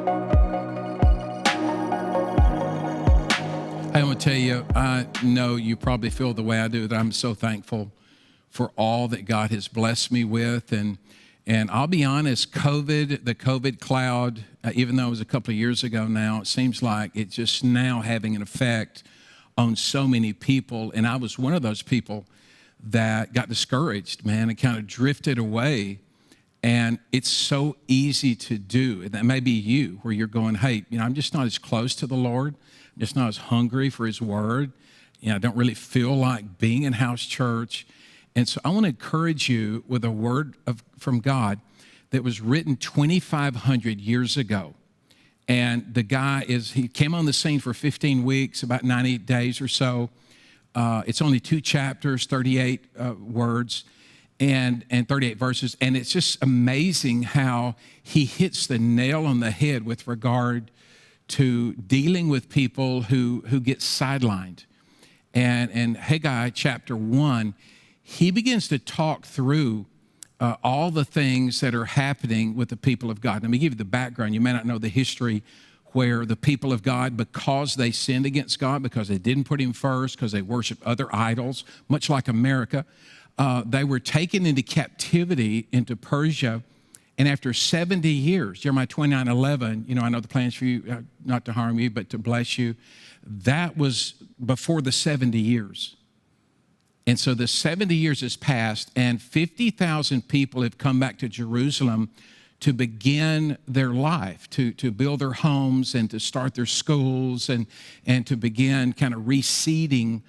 I want to tell you, I know you probably feel the way I do, that I'm so thankful for all that God has blessed me with. And I'll be honest, the COVID cloud, even though it was a couple of years ago now, it seems like it's just now having an effect on so many people. And I was one of those people that got discouraged, man, and kind of drifted away. And it's so easy to do. And that may be you, where you're going, hey, I'm just not as close to the Lord. I'm just not as hungry for His Word. I don't really feel like being in house church. And so I want to encourage you with a word from God that was written 2,500 years ago. And the guy he came on the scene for 15 weeks, about 90 days or so. It's only 2 chapters, 38 words. And 38 verses, and it's just amazing how he hits the nail on the head with regard to dealing with people who get sidelined. And Haggai chapter 1, he begins to talk through all the things that are happening with the people of God. Let me give you the background. You may not know the history where the people of God, because they sinned against God, because they didn't put Him first, because they worshiped other idols, much like America, they were taken into captivity into Persia. And after 70 years, Jeremiah 29:11, I know the plans for you, not to harm you, but to bless you. That was before the 70 years. And so the 70 years has passed, and 50,000 people have come back to Jerusalem to begin their life, to build their homes and to start their schools and to begin kind of reseeding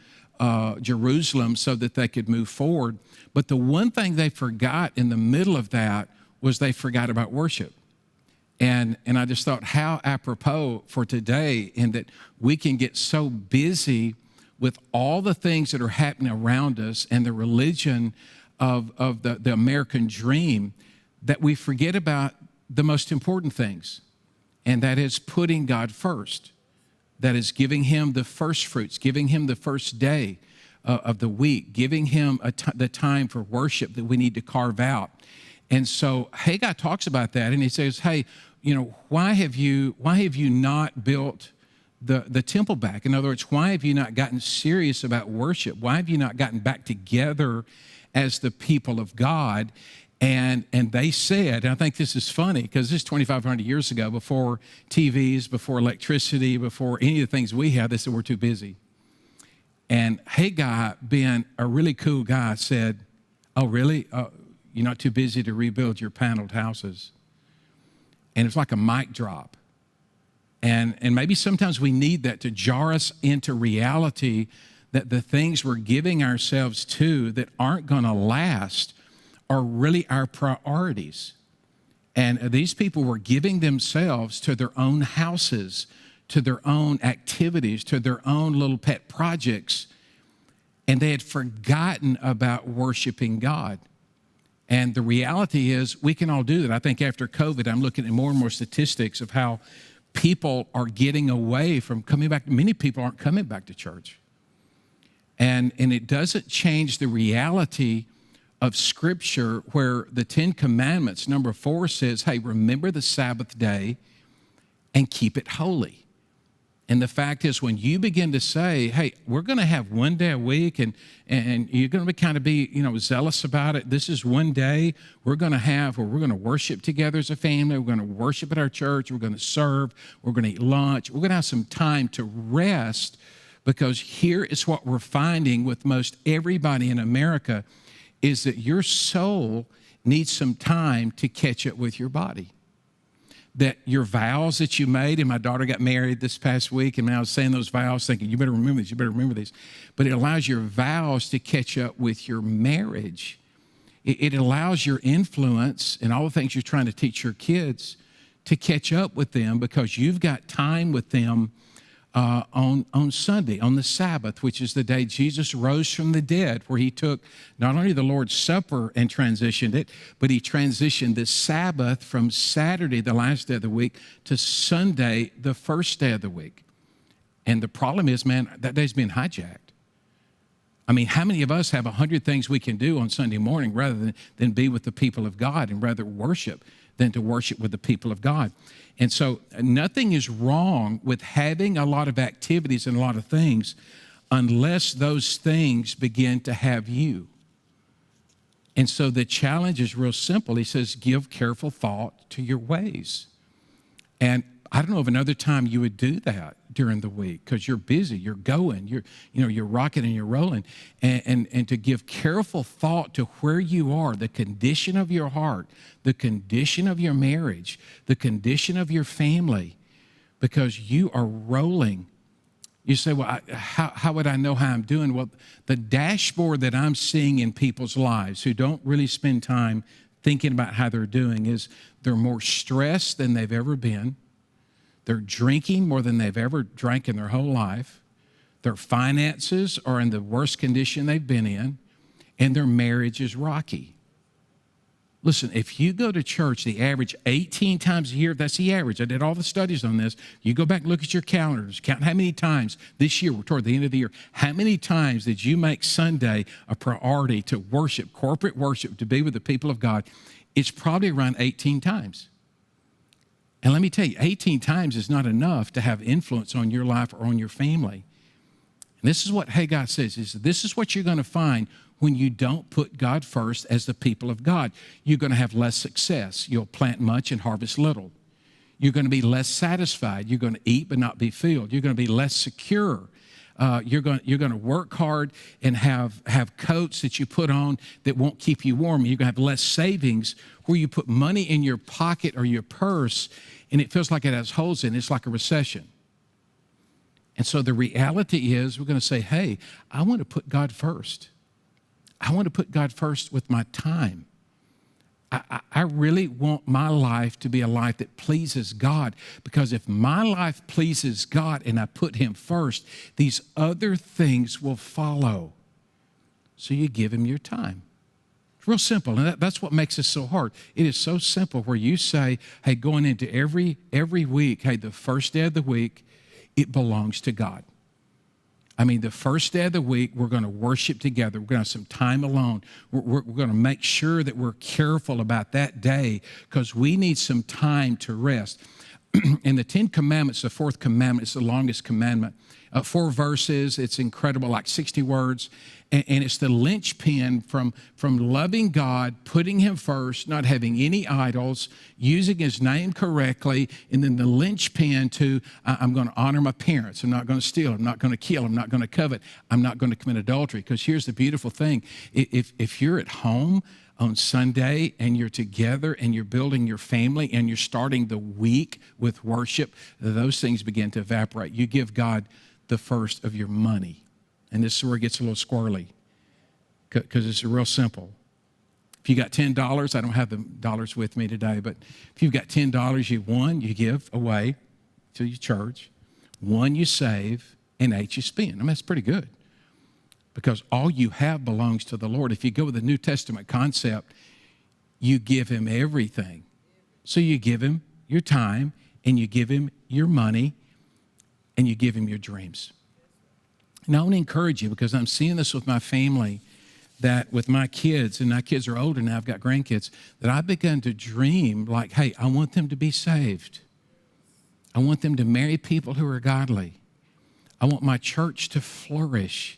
Jerusalem so that they could move forward. But the one thing they forgot in the middle of that was they forgot about worship. And I just thought how apropos for today, in that we can get so busy with all the things that are happening around us and the religion of the American dream, that we forget about the most important things, and that is putting God first. That is giving Him the first fruits, giving Him the first day of the week, giving Him the time for worship that we need to carve out. And so Haggai talks about that, and he says, hey, why have you not built the temple back? In other words, why have you not gotten serious about worship? Why have you not gotten back together as the people of God? And they said, and I think this is funny because this is 2,500 years ago, before TVs, before electricity, before any of the things we have, they said, we're too busy. And Haggai, being a really cool guy, said, oh, really? You're not too busy to rebuild your paneled houses? And it's like a mic drop. And maybe sometimes we need that to jar us into reality that the things we're giving ourselves to that aren't going to last are really our priorities. And these people were giving themselves to their own houses, to their own activities, to their own little pet projects, and they had forgotten about worshiping God. And the reality is we can all do that. I think after COVID, I'm looking at more and more statistics of how people are getting away from coming back. Many people aren't coming back to church. And it doesn't change the reality of Scripture, where the 10 Commandments, number 4 says, hey, remember the Sabbath day and keep it holy. And the fact is, when you begin to say, hey, we're going to have one day a week, and you're going to be zealous about it. This is one day we're going to have where we're going to worship together as a family. We're going to worship at our church. We're going to serve. We're going to eat lunch. We're going to have some time to rest, because here is what we're finding with most everybody in America is that your soul needs some time to catch up with your body. That your vows that you made, and my daughter got married this past week, and I was saying those vows thinking, you better remember these, you better remember these. But it allows your vows to catch up with your marriage. It allows your influence and all the things you're trying to teach your kids to catch up with them, because you've got time with them on Sunday, on the Sabbath, which is the day Jesus rose from the dead, where He took not only the Lord's Supper and transitioned it, but He transitioned the Sabbath from Saturday, the last day of the week, to Sunday, the first day of the week. And the problem is, man, that day's been hijacked. I mean, how many of us have 100 things we can do on Sunday morning rather than be with the people of God and rather worship? than to worship with the people of God. And so nothing is wrong with having a lot of activities and a lot of things unless those things begin to have you. And so the challenge is real simple. He says, give careful thought to your ways. And I don't know of another time you would do that during the week because you're busy, you're going, you're rocking and you're rolling. And to give careful thought to where you are, the condition of your heart, the condition of your marriage, the condition of your family, because you are rolling. You say, well, how would I know how I'm doing? Well, the dashboard that I'm seeing in people's lives who don't really spend time thinking about how they're doing is they're more stressed than they've ever been. They're drinking more than they've ever drank in their whole life. Their finances are in the worst condition they've been in, and their marriage is rocky. Listen, if you go to church the average 18 times a year, that's the average. I did all the studies on this. You go back and look at your calendars, count how many times this year, we're toward the end of the year, how many times did you make Sunday a priority to worship, corporate worship, to be with the people of God? It's probably around 18 times. And let me tell you, 18 times is not enough to have influence on your life or on your family. And this is what Haggai says, is this is what you're going to find when you don't put God first as the people of God. You're going to have less success. You'll plant much and harvest little. You're going to be less satisfied. You're going to eat but not be filled. You're going to be less secure. You're going to work hard and have coats that you put on that won't keep you warm. You're going to have less savings where you put money in your pocket or your purse and it feels like it has holes in it. It's like a recession. And so the reality is we're going to say, hey, I want to put God first. I want to put God first with my time. I really want my life to be a life that pleases God, because if my life pleases God and I put Him first, these other things will follow. So you give Him your time. It's real simple, and that's what makes it so hard. It is so simple where you say, hey, going into every week, hey, the first day of the week, it belongs to God. I mean, the first day of the week, we're going to worship together. We're going to have some time alone. We're going to make sure that we're careful about that day because we need some time to rest. In the 10 Commandments, the fourth commandment is the longest commandment. 4 verses, it's incredible, like 60 words. And it's the linchpin from loving God, putting Him first, not having any idols, using His name correctly, and then the linchpin to, I'm going to honor my parents. I'm not going to steal. I'm not going to kill. I'm not going to covet. I'm not going to commit adultery. Because here's the beautiful thing. If you're at home on Sunday and you're together and you're building your family and you're starting the week with worship, those things begin to evaporate. You give God the first of your money. And this is where it gets a little squirrely because it's real simple. If you got $10, I don't have the dollars with me today, but if you've got $10, you give away to your church, 1 you save, and 8 you spend. I mean, that's pretty good because all you have belongs to the Lord. If you go with the New Testament concept, you give Him everything. So you give Him your time, and you give Him your money, and you give Him your dreams. Now, I want to encourage you because I'm seeing this with my family, that with my kids, and my kids are older now, I've got grandkids, that I've begun to dream like, hey, I want them to be saved. I want them to marry people who are godly. I want my church to flourish.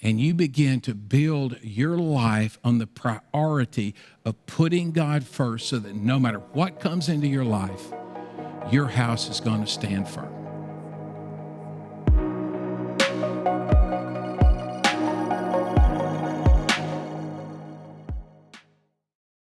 And you begin to build your life on the priority of putting God first so that no matter what comes into your life, your house is going to stand firm.